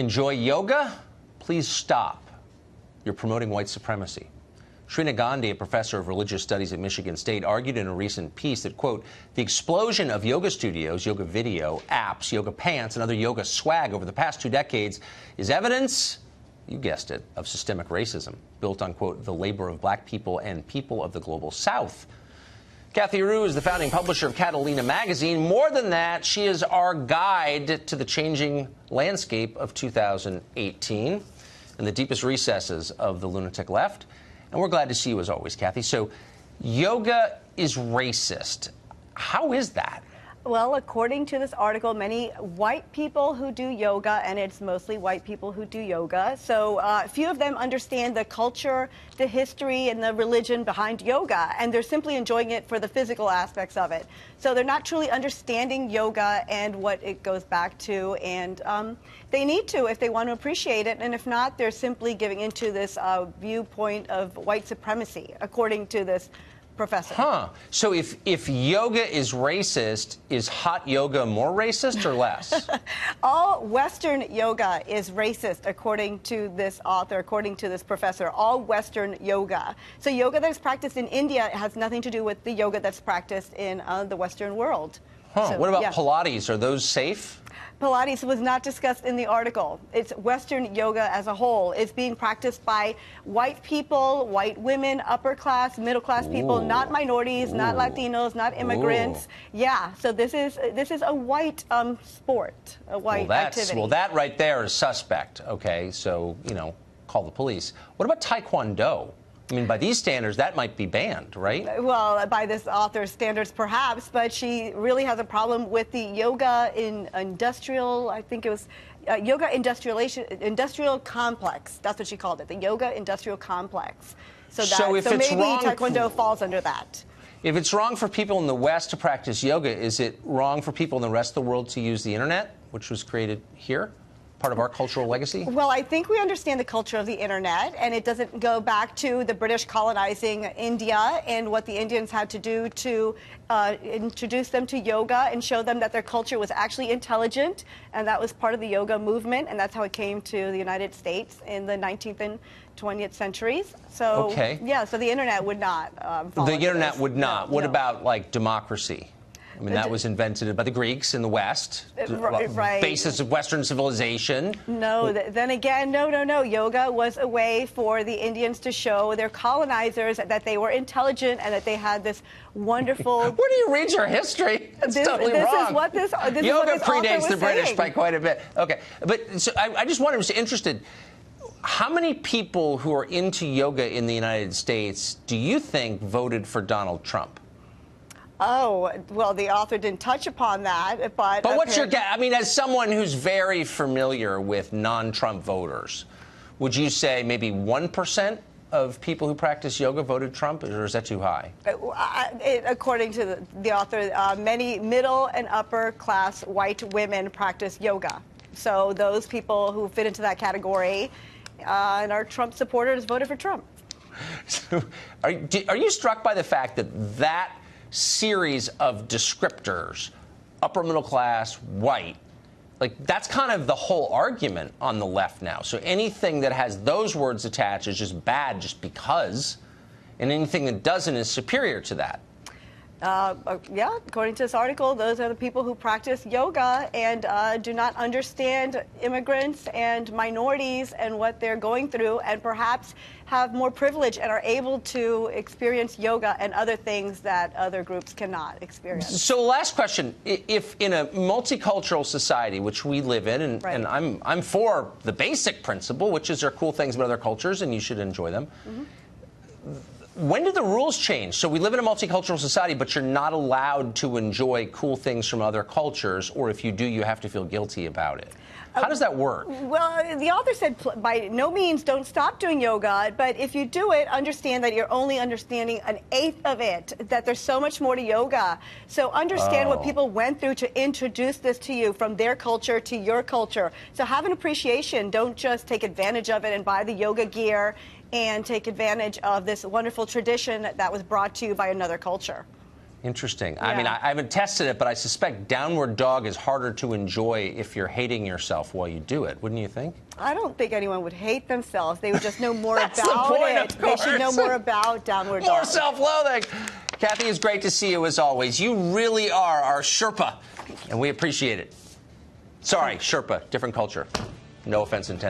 Enjoy yoga? Please stop. You're promoting white supremacy. Srina Gandhi, a professor of religious studies at Michigan State, argued in a recent piece that, quote, the explosion of yoga studios, yoga video, apps, yoga pants, and other yoga swag over the past 2 decades is evidence, you guessed it, of systemic racism built on, quote, the labor of black people and people of the global south. Kathy Rue is the founding publisher of Catalina magazine. More than that, she is our guide to the changing landscape of 2018 and the deepest recesses of the lunatic left. And we're glad to see you as always, Kathy. So yoga is racist. How is that? Well, according to this article, many white people who do yoga, and it's mostly white people who do yoga, so few of them understand the culture, the history, and the religion behind yoga, and they're simply enjoying it for the physical aspects of it. So they're not truly understanding yoga and what it goes back to, and they need to if they want to appreciate it, and if not, they're simply giving into this viewpoint of white supremacy, according to this professor. Huh. So if yoga is racist, is hot yoga more racist or less? All Western yoga is racist, according to this author, according to this professor. All Western yoga. So yoga that is practiced in India has nothing to do with the yoga that's practiced in the Western world. Huh. So, what about yeah. Pilates? Are those safe? Pilates was not discussed in the article. It's Western yoga as a whole. It's being practiced by white people, white women, upper class, middle class people, not minorities, not Latinos, not immigrants. Yeah, so this is a white sport, a white activity. Well, that right there is suspect. Okay, so, you know, call the police. What about Taekwondo? I mean, by these standards, that might be banned, right? Well, by this author's standards, perhaps, but she really has a problem with the yoga in industrial, I think it was yoga industrial complex. That's what she called it, the yoga industrial complex. So maybe Taekwondo falls under that. If it's wrong for people in the West to practice yoga, is it wrong for people in the rest of the world to use the internet, which was created here? Part of our cultural legacy? Well, I think we understand the culture of the internet, and it doesn't go back to the British colonizing India and what the Indians had to do to introduce them to yoga and show them that their culture was actually intelligent, and that was part of the yoga movement, and that's how it came to the United States in the 19th and 20th centuries. So, yeah, so the internet would not follow The internet would not. What no. about, like, democracy? I mean, that was invented by the Greeks in the West, right. Basis of Western civilization. No, then again, no. Yoga was a way for the Indians to show their colonizers that they were intelligent and that they had this wonderful... Where do you read your history? That's totally wrong. This is what this Yoga predates the British saying. by quite a bit. Okay, but so I just wanted to be interested. How many people who are into yoga in the United States do you think voted for Donald Trump? Oh, well, the author didn't touch upon that, but... But what's your guess? I mean, as someone who's very familiar with non-Trump voters, would you say maybe 1% of people who practice yoga voted Trump, or is that too high? According to the author, many middle and upper class white women practice yoga. So those people who fit into that category and are Trump supporters voted for Trump. So are you struck by the fact that series of descriptors, upper middle class, white, like that's kind of the whole argument on the left now. So anything that has those words attached is just bad just because, and anything that doesn't is superior to that. Yeah, according to this article, those are the people who practice yoga and do not understand immigrants and minorities and what they're going through, and perhaps have more privilege and are able to experience yoga and other things that other groups cannot experience. So last question, if in a multicultural society, which we live in, and I'm for the basic principle, which is there are cool things about other cultures and you should enjoy them, when did the rules change? So we live in a multicultural society, but you're not allowed to enjoy cool things from other cultures, or if you do, you have to feel guilty about it. How does that work? Well, the author said by no means don't stop doing yoga, but if you do it, understand that you're only understanding an eighth of it, that there's so much more to yoga. So understand what people went through to introduce this to you from their culture to your culture. So have an appreciation. Don't just take advantage of it and buy the yoga gear and take advantage of this wonderful tradition that was brought to you by another culture. Interesting. Yeah. I mean, I haven't tested it, but I suspect downward dog is harder to enjoy if you're hating yourself while you do it, wouldn't you think? I don't think anyone would hate themselves. They would just know more That's about the point, it. of They should know course. more about downward More dog. self-loathing. Kathy, it's great to see you as always. You really are our Sherpa, and we appreciate it. Sorry, Sherpa, different culture. No offense intended.